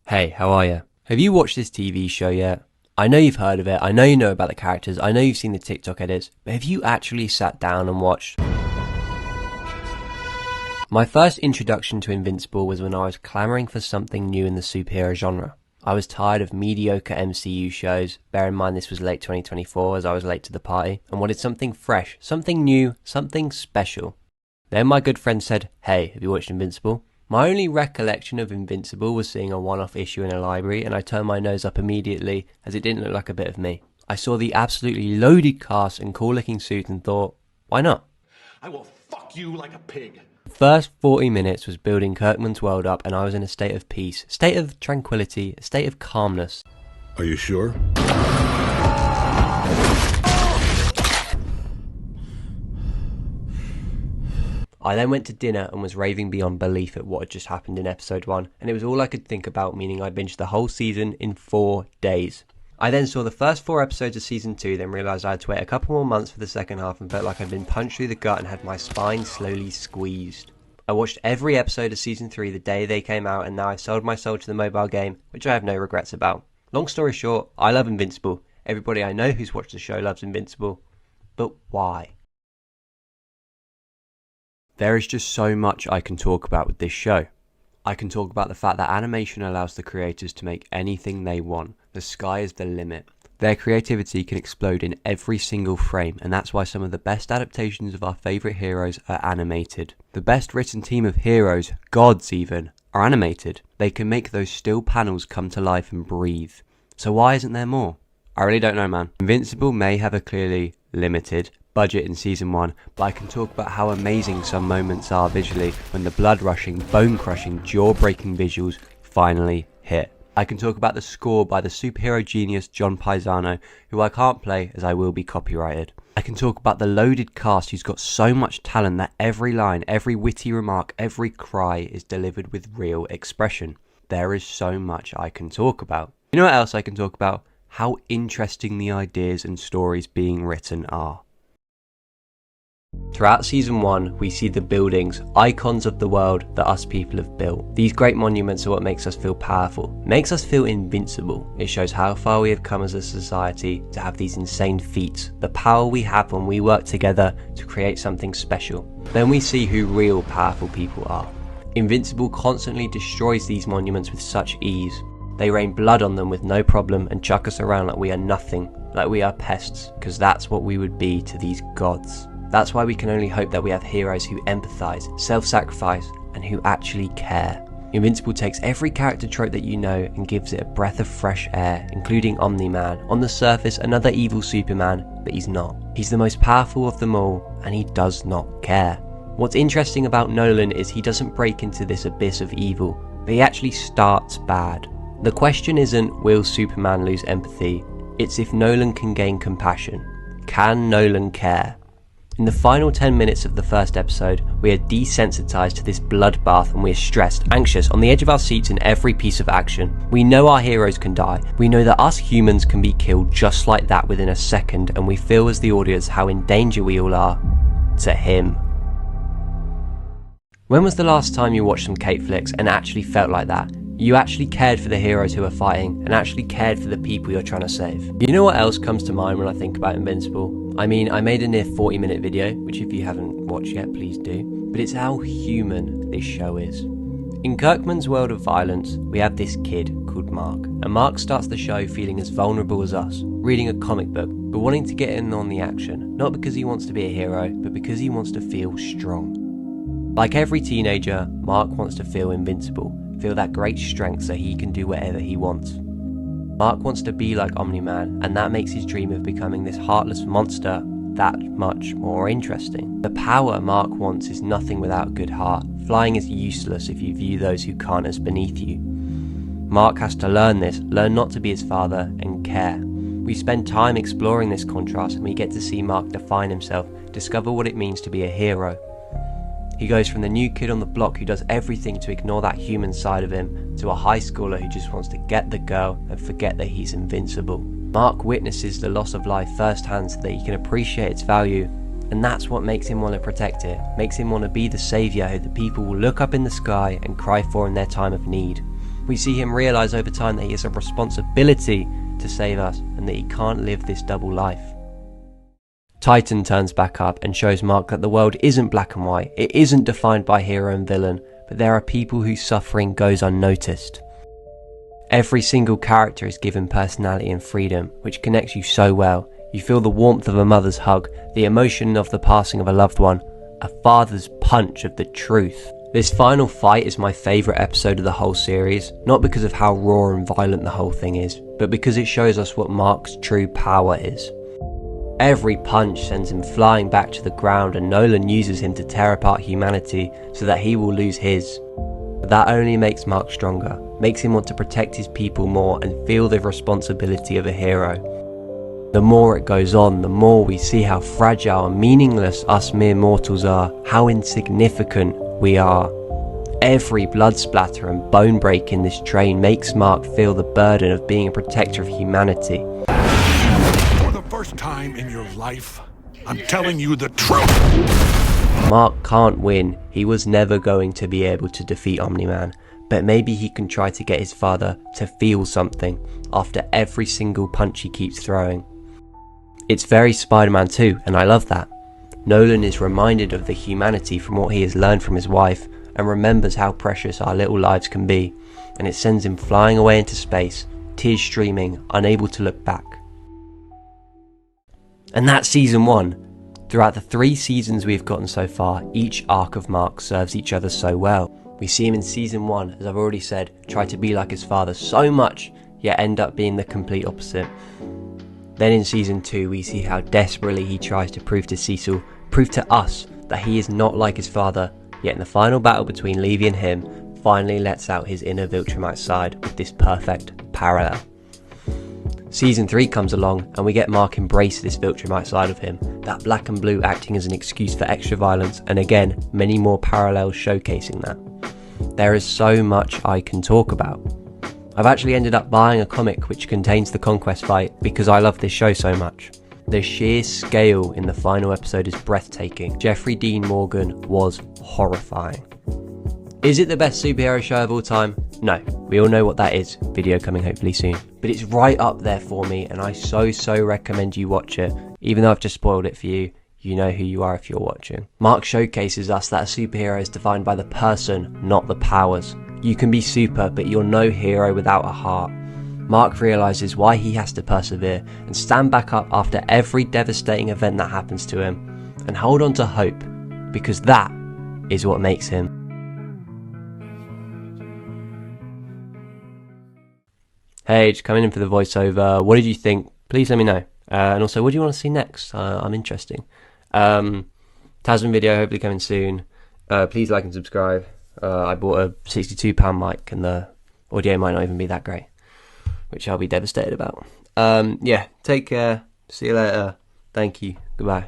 Hey, how are you? Have you watched this TV show yet? I know you've heard of it, I know you know about the characters, I know you've seen the TikTok edits, but have you actually sat down and watched? My first introduction to Invincible was when I was clamouring for something new in the superhero genre. I was tired of mediocre MCU shows, bear in mind this was late 2024 as I was late to the party, and wanted something fresh, something new, something special. Then my good friend said, "Hey, have you watched Invincible?" My only recollection of Invincible was seeing a one-off issue in a library, and I turned my nose up immediately as it didn't look like a bit of me. I saw the absolutely loaded cast and cool-looking suit and thought, why not? I will fuck you like a pig. The first 40 minutes was building Kirkman's world up, and I was in a state of peace, a state of tranquility, a state of calmness. Are you sure? I then went to dinner and was raving beyond belief at what had just happened in episode 1, and it was all I could think about, meaning I binged the whole season in 4 days. I then saw the first 4 episodes of season 2, then realised I had to wait a couple more months for the second half and felt like I'd been punched through the gut and had my spine slowly squeezed. I watched every episode of season 3 the day they came out, and now I've sold my soul to the mobile game, which I have no regrets about. Long story short, I love Invincible. Everybody I know who's watched the show loves Invincible. But why? There is just so much I can talk about with this show. I can talk about the fact that animation allows the creators to make anything they want. The sky is the limit. Their creativity can explode in every single frame, and that's why some of the best adaptations of our favourite heroes are animated. The best written team of heroes, gods even, are animated. They can make those still panels come to life and breathe. So why isn't there more? I really don't know, man. Invincible may have a clearly limited budget in season 1, but I can talk about how amazing some moments are visually when the blood rushing, bone crushing, jaw breaking visuals finally hit. I can talk about the score by the superhero genius John Paisano, who I can't play as I will be copyrighted. I can talk about the loaded cast who's got so much talent that every line, every witty remark, every cry is delivered with real expression. There is so much I can talk about. You know what else I can talk about? How interesting the ideas and stories being written are. Throughout season 1, we see the buildings, icons of the world that us people have built. These great monuments are what makes us feel powerful, makes us feel invincible. It shows how far we have come as a society to have these insane feats, the power we have when we work together to create something special. Then we see who real powerful people are. Invincible constantly destroys these monuments with such ease. They rain blood on them with no problem and chuck us around like we are nothing, like we are pests, because that's what we would be to these gods. That's why we can only hope that we have heroes who empathise, self-sacrifice, and who actually care. Invincible takes every character trope that you know and gives it a breath of fresh air, including Omni-Man, on the surface another evil Superman, but he's not. He's the most powerful of them all, and he does not care. What's interesting about Nolan is he doesn't break into this abyss of evil, but he actually starts bad. The question isn't, will Superman lose empathy? It's if Nolan can gain compassion. Can Nolan care? In the final 10 minutes of the first episode, we are desensitized to this bloodbath and we are stressed, anxious, on the edge of our seats in every piece of action. We know our heroes can die. We know that us humans can be killed just like that within a second, and we feel as the audience how in danger we all are to him. When was the last time you watched some cape flicks and actually felt like that? You actually cared for the heroes who are fighting and actually cared for the people you're trying to save. You know what else comes to mind when I think about Invincible? I mean, I made a near 40-minute video, which if you haven't watched yet, please do. But it's how human this show is. In Kirkman's world of violence, we have this kid called Mark. And Mark starts the show feeling as vulnerable as us, reading a comic book, but wanting to get in on the action. Not because he wants to be a hero, but because he wants to feel strong. Like every teenager, Mark wants to feel invincible. Feel that great strength so he can do whatever he wants. Mark wants to be like Omni-Man, and that makes his dream of becoming this heartless monster that much more interesting. The power Mark wants is nothing without a good heart. Flying is useless if you view those who can't as beneath you. Mark has to learn this, learn not to be his father, and care. We spend time exploring this contrast, and we get to see Mark define himself, discover what it means to be a hero. He goes from the new kid on the block who does everything to ignore that human side of him, to a high schooler who just wants to get the girl and forget that he's invincible. Mark witnesses the loss of life firsthand so that he can appreciate its value, and that's what makes him want to protect it, makes him want to be the saviour who the people will look up in the sky and cry for in their time of need. We see him realise over time that he has a responsibility to save us and that he can't live this double life. Titan turns back up and shows Mark that the world isn't black and white, it isn't defined by hero and villain, but there are people whose suffering goes unnoticed. Every single character is given personality and freedom, which connects you so well. You feel the warmth of a mother's hug, the emotion of the passing of a loved one, a father's punch of the truth. This final fight is my favourite episode of the whole series, not because of how raw and violent the whole thing is, but because it shows us what Mark's true power is. Every punch sends him flying back to the ground, and Nolan uses him to tear apart humanity so that he will lose his. But that only makes Mark stronger, makes him want to protect his people more and feel the responsibility of a hero. The more it goes on, the more we see how fragile and meaningless us mere mortals are, how insignificant we are. Every blood splatter and bone break in this train makes Mark feel the burden of being a protector of humanity. For the first time in your life, I'm telling you the truth. Mark can't win, he was never going to be able to defeat Omni-Man, but maybe he can try to get his father to feel something after every single punch he keeps throwing. It's very Spider-Man 2, and I love that. Nolan is reminded of the humanity from what he has learned from his wife, and remembers how precious our little lives can be, and it sends him flying away into space, tears streaming, unable to look back. And that's season 1. Throughout the 3 seasons we've gotten so far, each arc of Mark serves each other so well. We see him in season 1, as I've already said, try to be like his father so much, yet end up being the complete opposite. Then in season 2 we see how desperately he tries to prove to Cecil, prove to us, that he is not like his father, yet in the final battle between Levy and him, finally lets out his inner Viltrumite side with this perfect parallel. Season 3 comes along and we get Mark embrace this Viltrumite side of him, that black and blue acting as an excuse for extra violence, and again, many more parallels showcasing that. There is so much I can talk about. I've actually ended up buying a comic which contains the Conquest fight because I love this show so much. The sheer scale in the final episode is breathtaking. Jeffrey Dean Morgan was horrifying. Is it the best superhero show of all time? No, we all know what that is, video coming hopefully soon. But it's right up there for me and I so recommend you watch it. Even though I've just spoiled it for you, you know who you are if you're watching. Mark showcases us that a superhero is defined by the person, not the powers. You can be super, but you're no hero without a heart. Mark realises why he has to persevere and stand back up after every devastating event that happens to him, and hold on to hope, because that is what makes him. Hey, just coming in for the voiceover. What did you think? Please let me know. And also, what do you want to see next? I'm interesting. Tasman video hopefully coming soon. Please like and subscribe. I bought a £62 mic and the audio might not even be that great, which I'll be devastated about. Yeah, take care. See you later. Thank you. Goodbye.